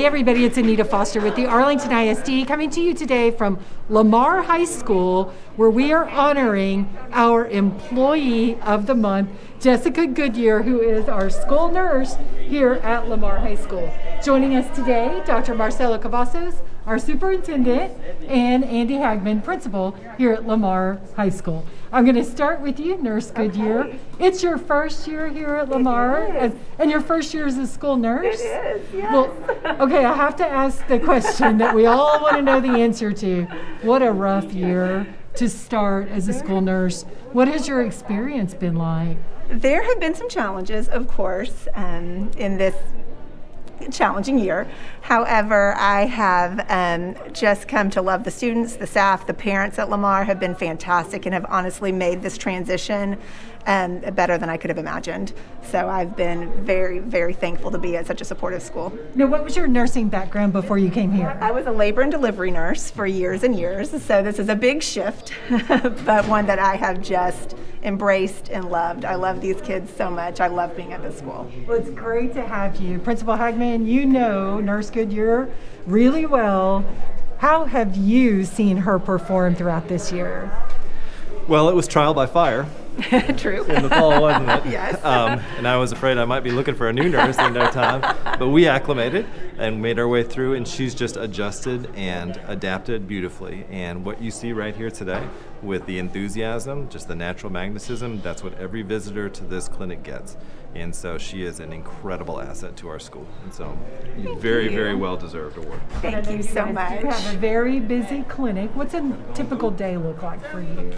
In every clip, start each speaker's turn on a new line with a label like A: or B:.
A: Hey everybody, it's Anita Foster with the Arlington ISD coming to you today from Lamar High School, where we are honoring our Employee of the Month, Jessica Goodyear, who is our school nurse here at Lamar High School. Joining us today, Dr. Marcelo Cavazos, our superintendent, and Andy Hagman, principal here at Lamar High School. I'm going to start with you, Nurse Goodyear. Okay. It's your first year here at Lamar, and your first year as a school nurse?
B: It is, yes.
A: Well, okay, I have to ask the question that we all want to know the answer to. What a rough year to start as a school nurse. What has your experience been like?
B: There have been some challenges, of course, in this challenging year. However, I have just come to love the students, the staff, the parents at Lamar have been fantastic and have honestly made this transition better than I could have imagined. So I've been very, very thankful to be at such a supportive school.
A: Now, what was your nursing background before you came here?
B: I was a labor and delivery nurse for years and years, so this is a big shift, but one that I have just embraced and loved. I love these kids so much. I love being at this school.
A: Well, it's great to have you. Principal Hagman, you know Nurse Goodyear really well. How have you seen her perform throughout this year?
C: Well, it was trial by fire.
B: True.
C: In the fall, wasn't it?
B: Yes.
C: And I was afraid I might be looking for a new nurse in no time. But we acclimated and made our way through, and she's just adjusted and adapted beautifully. And what you see right here today with the enthusiasm, just the natural magnetism, that's what every visitor to this clinic gets. And so she is an incredible asset to our school. And so very well-deserved award.
B: Thank you so much.
A: You have a very busy clinic. What's a typical day look like for you?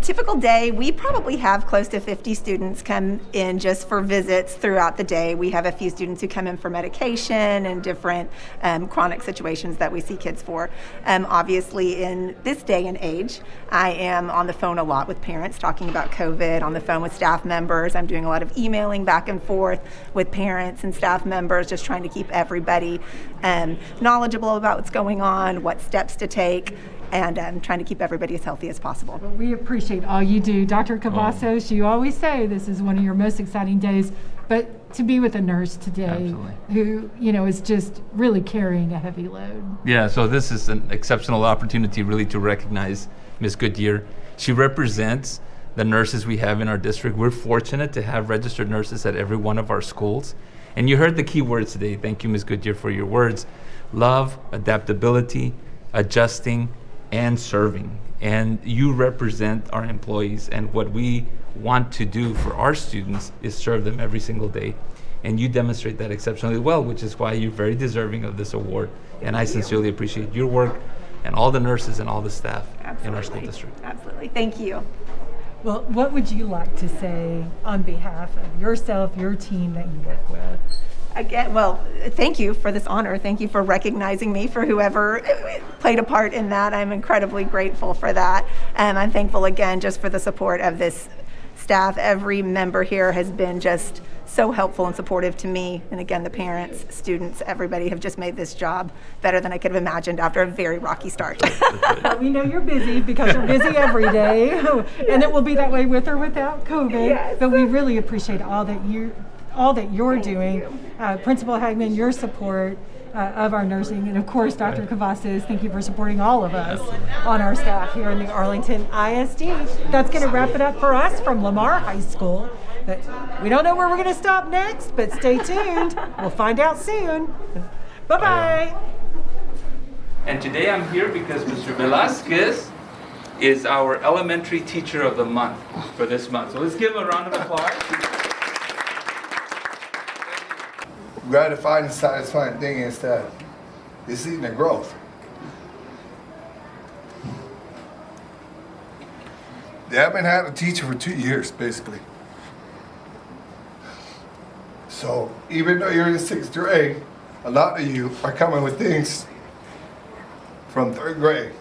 B: Typical day, we probably have close to 50 students come in just for visits throughout the day. We have a few students who come in for medication and different chronic situations that we see kids for. Obviously, in this day and age, I am on the phone a lot with parents talking about COVID, on the phone with staff members. I'm doing a lot of emailing back and forth with parents and staff members, just trying to keep everybody knowledgeable about what's going on, what steps to take, and trying to keep everybody as healthy as possible.
A: Well, we appreciate all you do. Dr. Cavazos, you always say this is one of your most exciting days, but to be with a nurse today who, is just really carrying a heavy load.
D: Yeah, so this is an exceptional opportunity really to recognize Ms. Goodyear. She represents the nurses we have in our district. We're fortunate to have registered nurses at every one of our schools. And you heard the key words today. Thank you, Ms. Goodyear, for your words. Love, adaptability, adjusting, and serving. And you represent our employees, and what we want to do for our students is serve them every single day. And you demonstrate that exceptionally well, which is why you're very deserving of this award. And I sincerely appreciate your work and all the nurses and all the staff in our school district.
B: Absolutely. Thank you.
A: Well, what would you like to say on behalf of yourself, your team that you work with?
B: Again, well, thank you for this honor. Thank you for recognizing me, for whoever played a part in that. I'm incredibly grateful for that. I'm thankful again just for the support of this staff. Every member here has been just so helpful and supportive to me. And again, the parents, students, everybody have just made this job better than I could have imagined after a very rocky start.
A: We know you're busy because you're busy every day, and it will be that way with or without COVID.
B: Yes.
A: But we really appreciate all that you're doing. Principal Hagman, your support of our nursing, and of course, Dr. Cavazos, thank you for supporting all of us on our staff here in the Arlington ISD. That's going to wrap it up for us from Lamar High School. But we don't know where we're going to stop next, but stay tuned. We'll find out soon. Bye-bye.
D: And today I'm here because Mr. Velazquez is our elementary teacher of the month for this month. So let's give him a round of applause.
E: Gratifying and satisfying thing is that you're seeing the growth. They haven't had a teacher for 2 years, basically. So even though you're in 6th grade, a lot of you are coming with things from 3rd grade,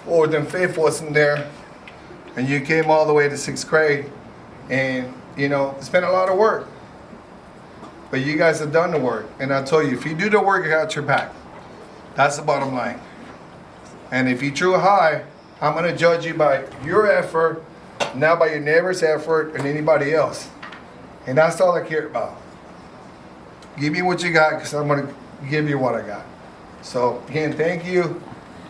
E: Or then Faith wasn't there, and you came all the way to 6th grade, and, it's been a lot of work. But you guys have done the work, and I tell you, if you do the work, I got your back. That's the bottom line. And if you drew high, I'm going to judge you by your effort, not by your neighbor's effort and anybody else. And that's all I care about. give me what you got, because I'm going to give you what I got. So again, thank you.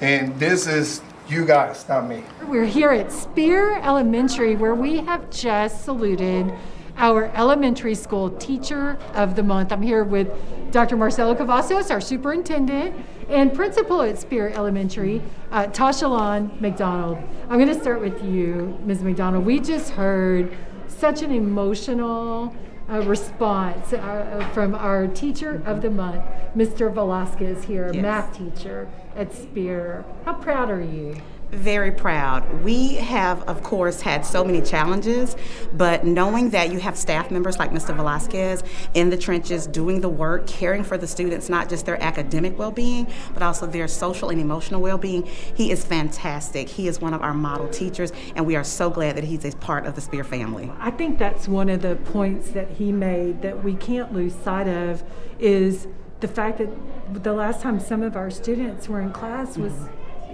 E: And this is you guys, not me.
A: We're here at Speer Elementary, where we have just saluted our elementary school teacher of the month. I'm here with Dr. Marcelo Cavazos, our superintendent, and principal at Speer Elementary, Tashalon McDonald. I'm going to start with you, Ms. McDonald. We just heard such an emotional response from our teacher of the month, Mr. Velazquez here,
F: Yes.
A: math teacher at Speer. How proud are you?
F: Very proud. We have, of course, had so many challenges, but knowing that you have staff members like Mr. Velazquez in the trenches doing the work, caring for the students, not just their academic well-being, but also their social and emotional well-being, he is fantastic. He is one of our model teachers, and we are so glad that he's a part of the Speer family.
A: I think that's one of the points that he made that we can't lose sight of, is the fact that the last time some of our students were in class was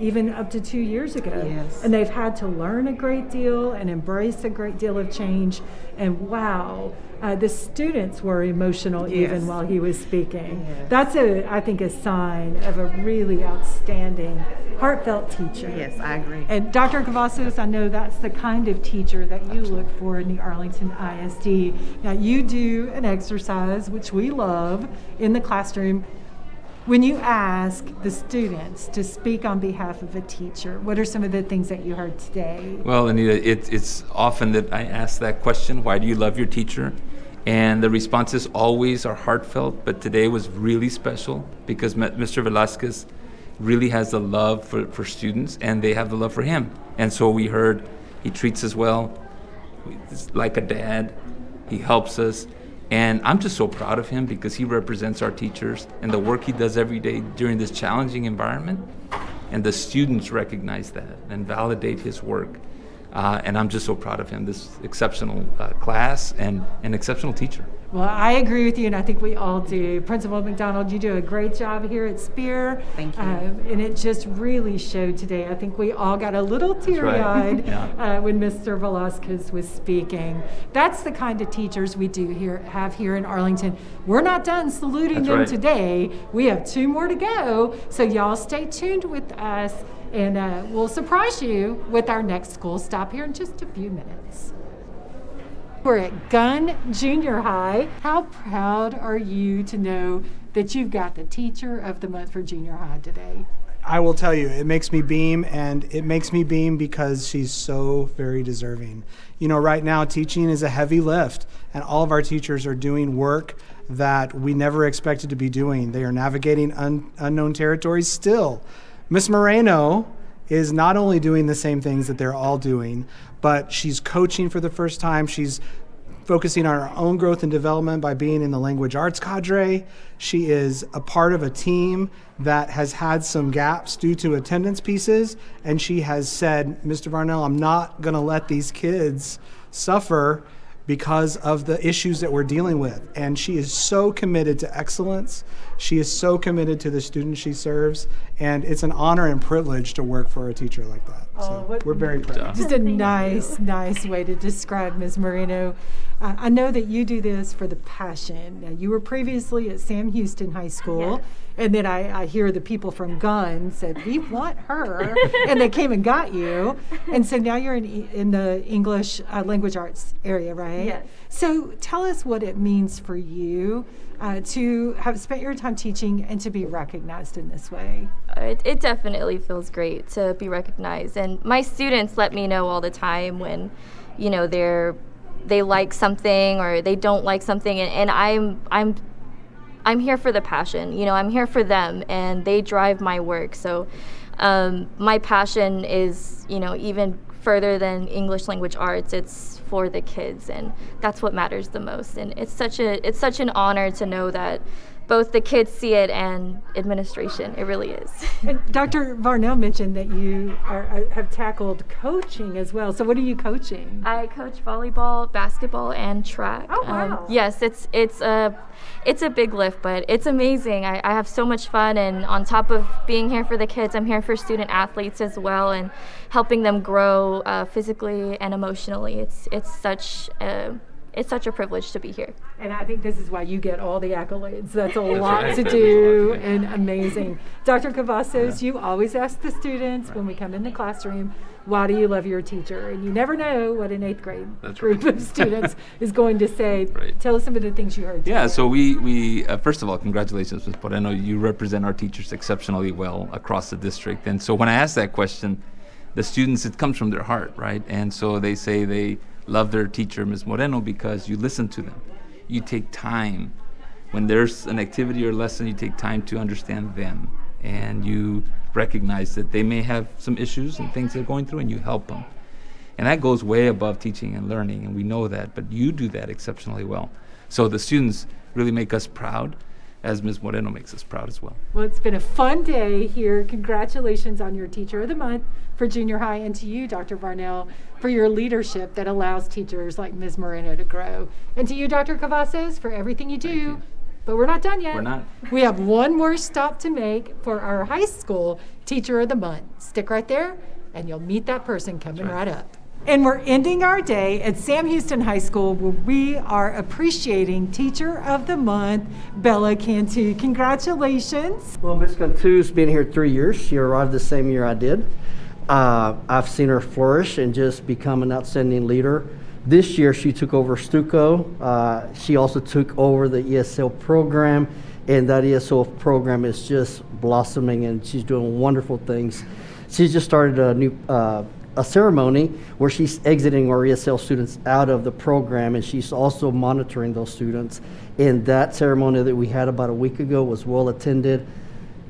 A: even up to 2 years ago.
F: Yes.
A: And they've had to learn a great deal and embrace a great deal of change. And wow, the students were emotional even
F: Yes.
A: while he was speaking.
F: Yes.
A: That's, I think, a sign of a really outstanding, heartfelt teacher.
F: Yes, I agree.
A: And Dr. Cavazos, I know that's the kind of teacher that you look for in the Arlington ISD. Now, you do an exercise, which we love, in the classroom. When you ask the students to speak on behalf of a teacher, what are some of the things that you heard today?
D: Well, Anita, it's often that I ask that question, why do you love your teacher? And the responses always are heartfelt, but today was really special because Mr. Velazquez really has the love for students, and they have the love for him. And so we heard he treats us well, he's like a dad, he helps us. And I'm just so proud of him because he represents our teachers and the work he does every day during this challenging environment. And the students recognize that and validate his work. And I'm just so proud of him, this exceptional class and an exceptional teacher.
A: Well, I agree with you, and I think we all do. Principal McDonald, you do a great job here at Speer.
F: Thank you.
A: And it just really showed today. I think we all got a little teary-eyed
D: Yeah.
A: when Mr. Velazquez was speaking. That's the kind of teachers we do have here in Arlington. We're not done saluting
D: That's
A: them
D: right.
A: today. We have 2 more to go, so y'all stay tuned with us, and we'll surprise you with our next school stop here in just a few minutes. We're at Gunn Junior High. How proud are you to know that you've got the Teacher of the Month for junior high today?
G: I will tell you, it makes me beam, and it makes me beam because she's so very deserving. You know, right now teaching is a heavy lift, and all of our teachers are doing work that we never expected to be doing. They are navigating unknown territories still. Miss Moreno is not only doing the same things that they're all doing, but she's coaching for the first time. She's focusing on her own growth and development by being in the language arts cadre. She is a part of a team that has had some gaps due to attendance pieces, and she has said, Mr. Varnell, I'm not going to let these kids suffer because of the issues that we're dealing with. And she is so committed to excellence. She is so committed to the students she serves. And it's an honor and privilege to work for a teacher like that. So we're very proud.
A: Just a nice way to describe Ms. Moreno. I know that you do this for the passion. Now, you were previously at Sam Houston High School, and then I hear the people from Gunn said, we want her, and they came and got you. And so now you're in the English language arts area, right?
H: Yes.
A: So tell us what it means for you to have spent your time teaching and to be recognized in this way.
H: It definitely feels great to be recognized, and my students let me know all the time when, you know, they like something or they don't like something, and I'm here for the passion. You know, I'm here for them, and they drive my work. So my passion is, you know, even further than English language arts. It's for the kids, and that's what matters the most. And it's such an honor to know that both the kids see it and administration. It really is.
A: And Dr. Varnell mentioned that you have tackled coaching as well. So what are you coaching?
H: I coach volleyball, basketball, and track.
A: Oh, wow.
H: Yes, it's a big lift, but it's amazing. I have so much fun, and on top of being here for the kids, I'm here for student athletes as well, and helping them grow physically and emotionally. It's such a it's such a privilege to be here.
A: And I think this is why you get all the accolades. That's a lot
D: right.
A: to
D: There's
A: do
D: a lot to do.
A: and amazing. Dr. Cavazos, you always ask the students when we come in the classroom, why do you love your teacher? And you never know what an 8th grade
D: That's
A: group
D: right.
A: of students is going to say.
D: Right.
A: Tell us some of the things you heard.
D: Yeah,
A: today.
D: so we first of all, congratulations, Ms. Moreno. You represent our teachers exceptionally well across the district. And so when I ask that question, the students, it comes from their heart, right? And so they say they love their teacher, Ms. Moreno, because you listen to them. You take time. When there's an activity or lesson, you take time to understand them. And you recognize that they may have some issues and things they're going through, and you help them. And that goes way above teaching and learning, and we know that, but you do that exceptionally well. So the students really make us proud, as Ms. Moreno makes us proud as well.
A: Well, it's been a fun day here. Congratulations on your Teacher of the Month for junior high, and to you, Dr. Varnell, for your leadership that allows teachers like Ms. Moreno to grow. And to you, Dr. Cavazos, for everything you do.
D: you.
A: But we're not done yet.
D: We're not.
A: We have one more stop to make for our high school Teacher of the Month. Stick right there, and you'll meet that person coming right up. And we're ending our day at Sam Houston High School, where we are appreciating Teacher of the Month, Bella Cantu. Congratulations.
I: Well, Ms. Cantu's been here 3 years. She arrived the same year I did. I've seen her flourish and just become an outstanding leader. This year, she took over Stuco. She also took over the ESL program, and that ESL program is just blossoming, and she's doing wonderful things. She's just started a new a ceremony where she's exiting our ESL students out of the program, and she's also monitoring those students. And that ceremony that we had about a week ago was well attended.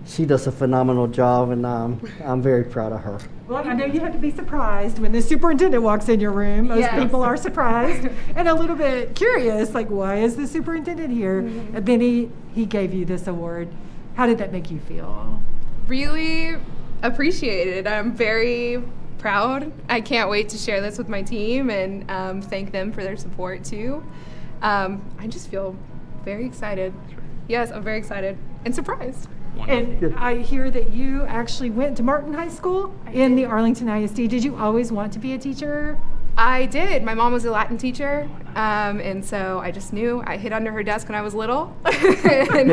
I: She does a phenomenal job, and I'm very proud of her.
A: Well, I know you have to be surprised when the superintendent walks in your room. Most people are surprised and a little bit curious, like, why is the superintendent here? And then he gave you this award. How did that make you feel?
J: Really appreciated. I'm very proud. I can't wait to share this with my team and thank them for their support too. I just feel very excited. Yes, I'm very excited and surprised.
A: And I hear that you actually went to Martin High School in the Arlington ISD. Did you always want to be a teacher?
J: I did. My mom was a Latin teacher, and so I just knew. I hid under her desk when I was little. And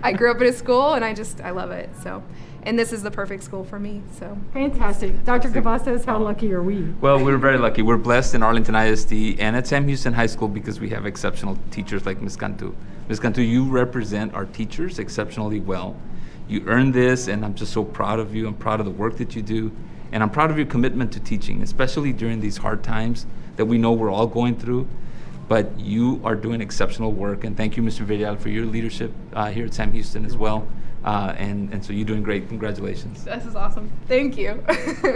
J: I grew up in a school, and I love it. So, and this is the perfect school for me. So
A: Fantastic. Dr. Cavazos, how lucky are we?
D: Well, we're very lucky. We're blessed in Arlington ISD and at Sam Houston High School because we have exceptional teachers like Ms. Cantu. Ms. Cantu, you represent our teachers exceptionally well. You earned this, and I'm just so proud of you. I'm proud of the work that you do, and I'm proud of your commitment to teaching, especially during these hard times that we know we're all going through. But you are doing exceptional work, and thank you, Mr. Villar, for your leadership here at Sam Houston as well. And so you're doing great. Congratulations.
J: this is awesome. Thank you.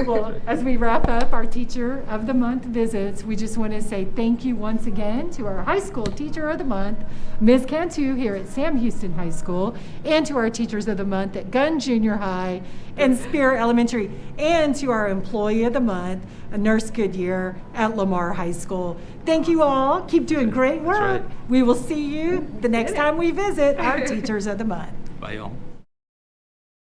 A: Well, as we wrap up our Teacher of the Month visits, we just want to say thank you once again to our high school Teacher of the Month, Ms. Cantu here at Sam Houston High School, and to our Teachers of the Month at Gunn Junior High and Speer Elementary, and to our Employee of the Month, Nurse Goodyear at Lamar High School. Thank you all. Keep doing great work.
D: right.
A: We will see you the next time we visit our Teachers of the Month.
D: Bye, y'all.